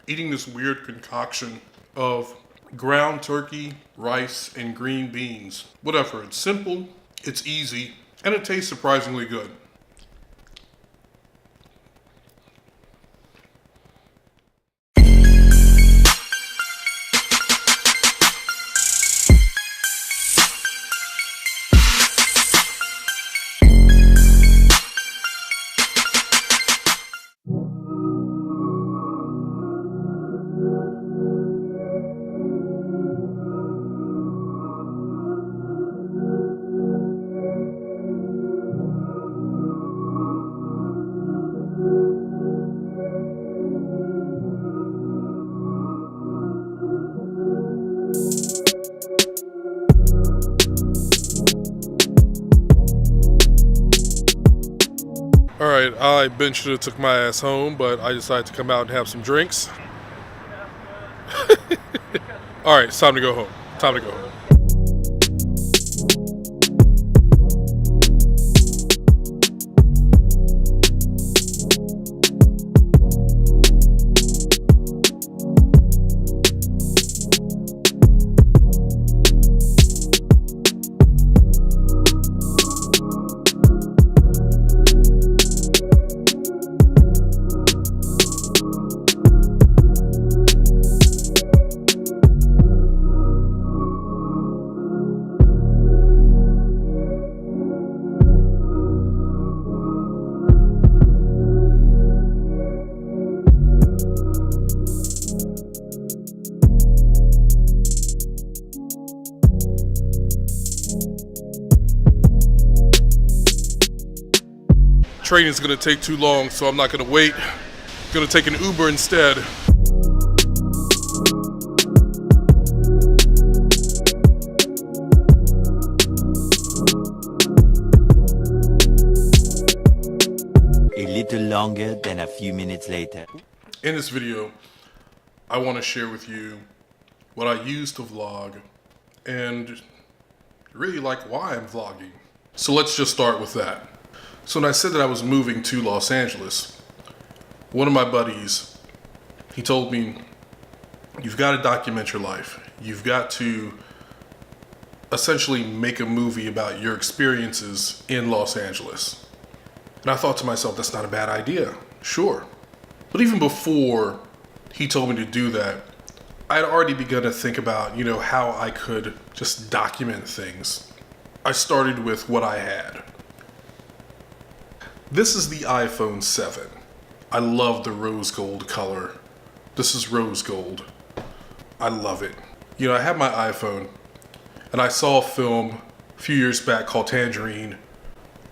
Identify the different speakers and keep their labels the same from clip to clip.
Speaker 1: eating this weird concoction of ground turkey, rice, and green beans. Whatever, it's simple, it's easy, and it tastes surprisingly good. Alright, I Ben should have took my ass home, but I decided to come out and have some drinks. Alright, it's time to go home. Time to go home. Train is going to take too long, so I'm not going to wait. I'm going to take an Uber instead.
Speaker 2: A little longer than a few minutes later.
Speaker 1: In this video, I want to share with you what I use to vlog and really like why I'm vlogging. So let's just start with that. So when I said that I was moving to Los Angeles, one of my buddies, he told me, you've got to document your life. You've got to essentially make a movie about your experiences in Los Angeles. And I thought to myself, that's not a bad idea. Sure. But even before he told me to do that, I had already begun to think about, how I could just document things. I started with what I had. This is the iPhone 7. I love the rose gold color. This is rose gold. I love it. I have my iPhone, and I saw a film a few years back called Tangerine.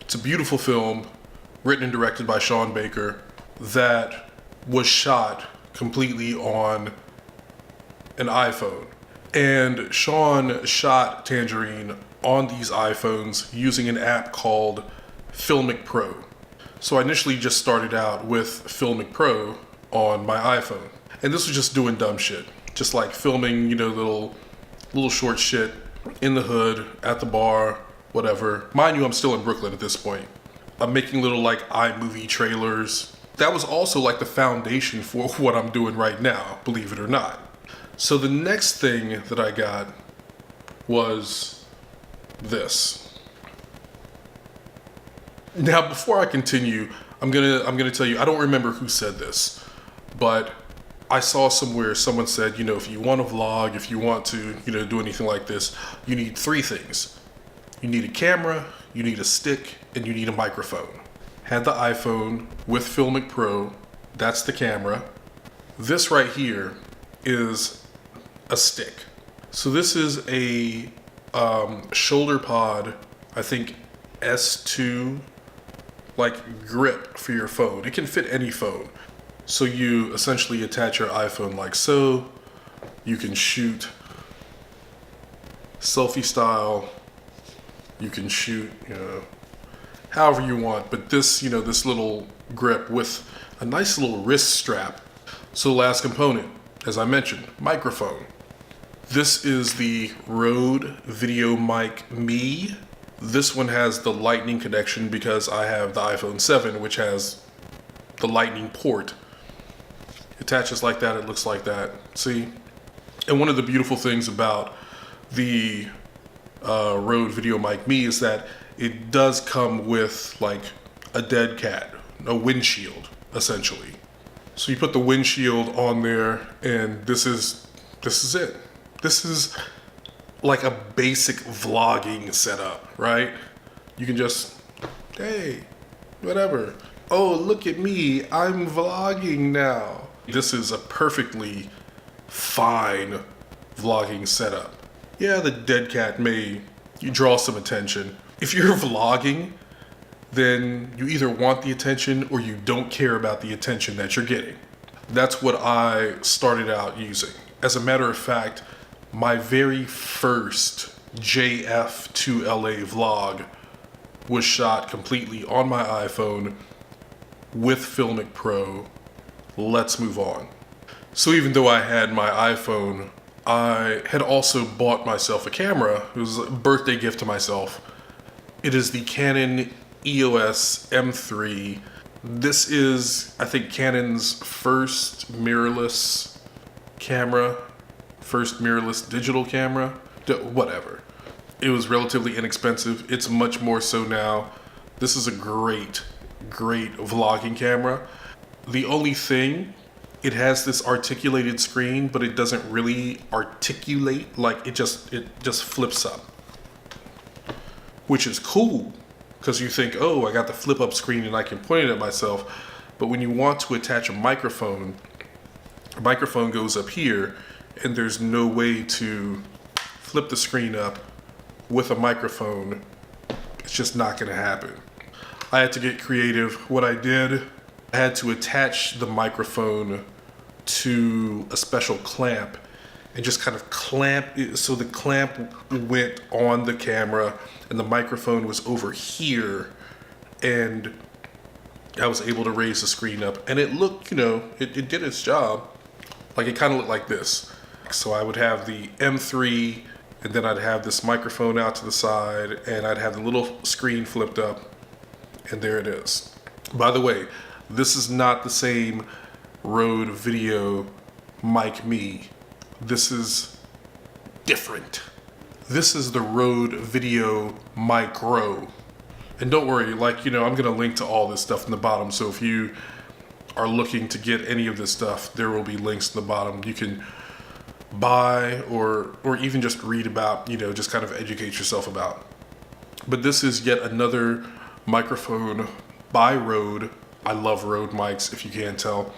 Speaker 1: It's a beautiful film, written and directed by Sean Baker, that was shot completely on an iPhone. And Sean shot Tangerine on these iPhones using an app called Filmic Pro. So I initially just started out with Filmic Pro on my iPhone. And this was just doing dumb shit. Just like filming, little short shit in the hood, at the bar, whatever. Mind you, I'm still in Brooklyn at this point. I'm making little iMovie trailers. That was also the foundation for what I'm doing right now, believe it or not. So the next thing that I got was this. Now, before I continue, I'm gonna tell you, I don't remember who said this, but I saw somewhere someone said, if you want to vlog, if you want to, do anything like this, you need 3 things. You need a camera, you need a stick, and you need a microphone. Had the iPhone with Filmic Pro, that's the camera. This right here is a stick. So this is a shoulder pod, I think S2, grip for your phone. It can fit any phone. So you essentially attach your iPhone like so. You can shoot selfie style. You can shoot, however you want. But this, this little grip with a nice little wrist strap. So last component, as I mentioned, microphone. This is the Rode Video Mic Me. This one has the lightning connection because I have the iPhone 7, which has the lightning port. Attaches like that, it looks like that. See? And one of the beautiful things about the Rode VideoMic Me is that it does come with like a dead cat, a windshield, essentially. So you put the windshield on there, and this is it. This is like a basic vlogging setup, right? You can just, hey, whatever. Oh, look at me, I'm vlogging now. This is a perfectly fine vlogging setup. Yeah, the dead cat may draw some attention. If you're vlogging, then you either want the attention or you don't care about the attention that you're getting. That's what I started out using. As a matter of fact, my very first JF2LA vlog was shot completely on my iPhone with Filmic Pro. Let's move on. So even though I had my iPhone, I had also bought myself a camera. It was a birthday gift to myself. It is the Canon EOS M3. This is, I think, Canon's first mirrorless camera, first mirrorless digital camera, whatever. It was relatively inexpensive. It's much more so now. This is a great vlogging camera. The only thing, it has this articulated screen, but it doesn't really articulate, like it just flips up. Which is cool, because you think, oh, I got the flip up screen and I can point it at myself. But when you want to attach a microphone goes up here, and there's no way to flip the screen up with a microphone. It's just not gonna happen. I had to get creative. What I did, I had to attach the microphone to a special clamp and just kind of clamp it, so the clamp went on the camera and the microphone was over here, and I was able to raise the screen up, and it looked, it did its job. Like, it kind of looked like this. So I would have the M3, and then I'd have this microphone out to the side, and I'd have the little screen flipped up, and there it is. By the way, this is not the same Rode VideoMic Me. This is different. This is the Rode VideoMic Pro. And don't worry, I'm gonna link to all this stuff in the bottom, so if you are looking to get any of this stuff, there will be links in the bottom. You can buy or even just read about, just kind of educate yourself about. But this is yet another microphone by Rode. I love Rode mics, if you can't tell.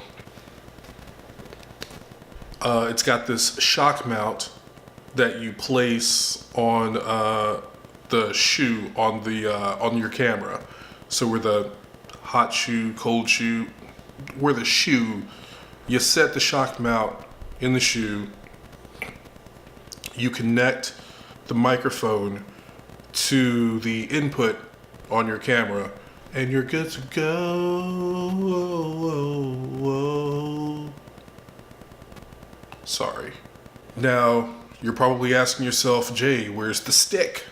Speaker 1: It's got this shock mount that you place on the shoe on your camera. So where the hot shoe, cold shoe, where the shoe, you set the shock mount in the shoe. You connect the microphone to the input on your camera, and you're good to go. Sorry. Now, you're probably asking yourself, Jay, where's the stick?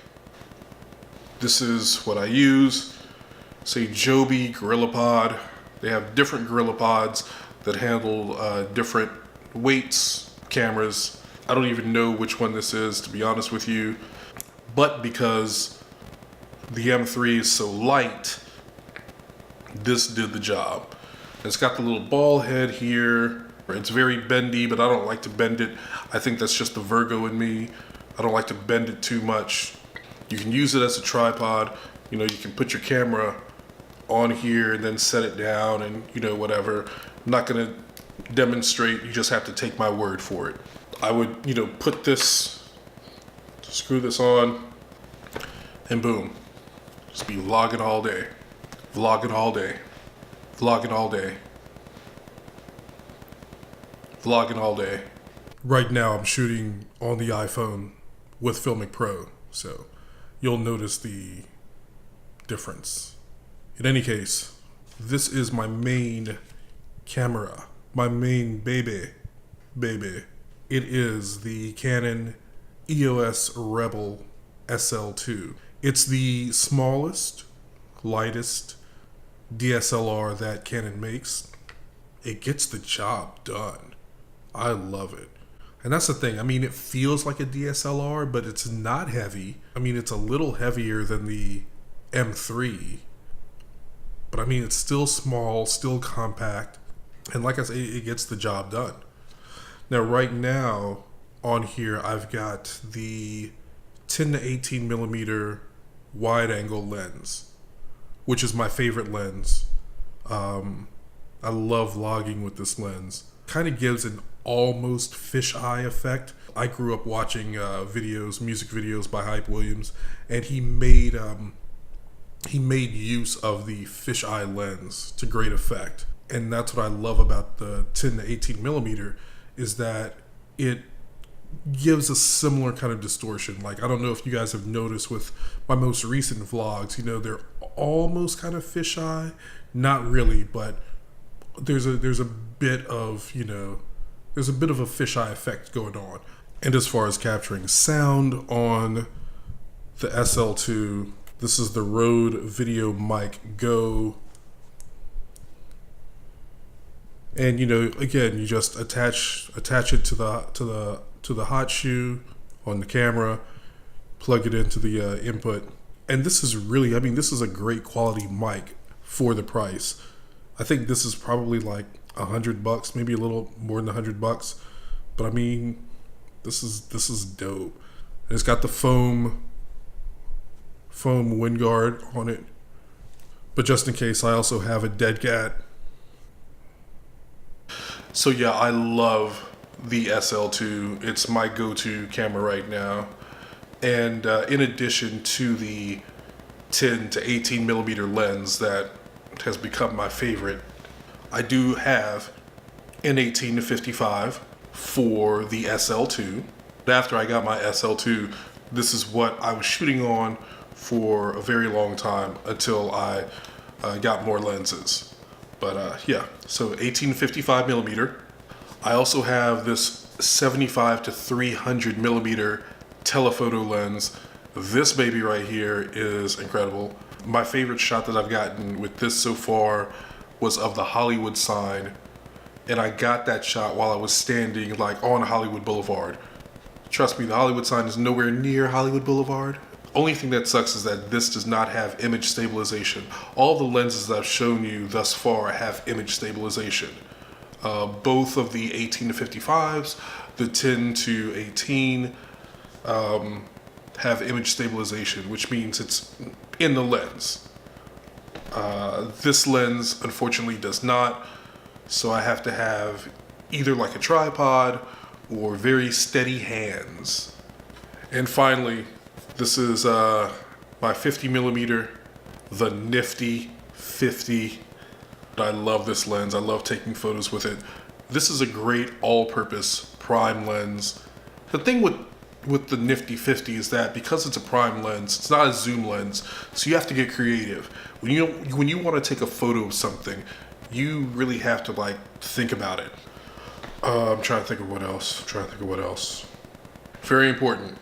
Speaker 1: This is what I use. It's a Joby GorillaPod. They have different GorillaPods that handle different weights, cameras. I don't even know which one this is, to be honest with you. But because the M3 is so light, this did the job. It's got the little ball head here. It's very bendy, but I don't like to bend it. I think that's just the Virgo in me. I don't like to bend it too much. You can use it as a tripod. You can put your camera on here and then set it down and, whatever. I'm not gonna demonstrate. You just have to take my word for it. I would, put this, screw this on, and boom. Just be vlogging all day. Vlogging all day. Vlogging all day. Vlogging all day. Right now I'm shooting on the iPhone with Filmic Pro, so you'll notice the difference. In any case, this is my main camera, my main baby. It is the Canon EOS Rebel SL2. It's the smallest, lightest DSLR that Canon makes. it gets the job done. I love it. And that's the thing. I mean, it feels like a DSLR, but it's not heavy. I mean, it's a little heavier than the M3. But I mean, it's still small, still compact. And like I say, it gets the job done. Now, right now on here, I've got the 10 to 18 millimeter wide angle lens, which is my favorite lens. I love vlogging with this lens. Kind of gives an almost fisheye effect. I grew up watching music videos by Hype Williams, and he made use of the fisheye lens to great effect. And that's what I love about the 10 to 18 millimeter, is that it gives a similar kind of distortion. Like, I don't know if you guys have noticed with my most recent vlogs, you know, they're almost kind of fisheye, not really, but there's a bit of, you know, there's a bit of a fisheye effect going on. And as far as capturing sound on the SL2, this is the Rode Video Mic Go. And, you know, again, you just attach it to the hot shoe on the camera, plug it into the input. And this is really, I mean, this is a great quality mic for the price. I think this is probably like $100, maybe a little more than $100. But I mean, this is dope. And it's got the foam wind guard on it. But just in case, I also have a dead cat. So yeah, I love the SL2. It's my go-to camera right now. And in addition to the 10 to 18 millimeter lens that has become my favorite, I do have an 18 to 55 for the SL2. After I got my SL2, this is what I was shooting on for a very long time until I got more lenses. But yeah, so 18 to 55 millimeter. I also have this 75 to 300 millimeter telephoto lens. This baby right here is incredible. My favorite shot that I've gotten with this so far was of the Hollywood sign, and I got that shot while I was standing like on Hollywood Boulevard. Trust me, the Hollywood sign is nowhere near Hollywood Boulevard. Only thing that sucks is that this does not have image stabilization. All the lenses that I've shown you thus far have image stabilization. Both of the 18 to 55s, the 10 to 18 have image stabilization, which means it's in the lens. This lens unfortunately does not, so I have to have either like a tripod or very steady hands. And finally, this is my 50 millimeter, the nifty 50. I love this lens. I love taking photos with it. This is a great all-purpose prime lens. The thing with the nifty 50 is that because it's a prime lens, it's not a zoom lens, so you have to get creative. When you want to take a photo of something, you really have to like think about it. I'm trying to think of what else. Very important.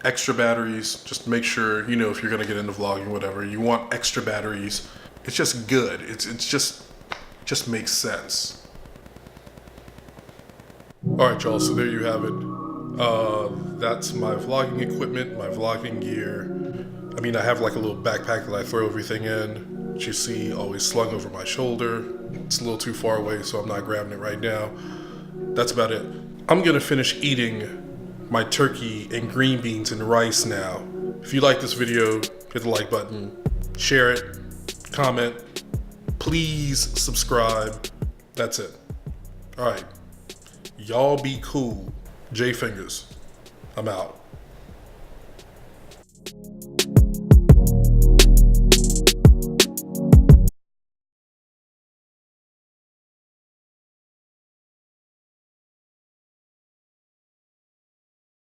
Speaker 1: Extra batteries. Just make sure, you know, if you're gonna get into vlogging, whatever, you want extra batteries. It's just good. It's just makes sense. All right, y'all. So there you have it. That's my vlogging equipment, my vlogging gear. I mean, I have like a little backpack that I throw everything in, which you see always slung over my shoulder. It's a little too far away, so I'm not grabbing it right now. That's about it. I'm gonna finish eating my turkey and green beans and rice now. If you like this video, hit the like button, share it, comment, please subscribe. That's it. All right, y'all be cool. J Fingers, I'm out.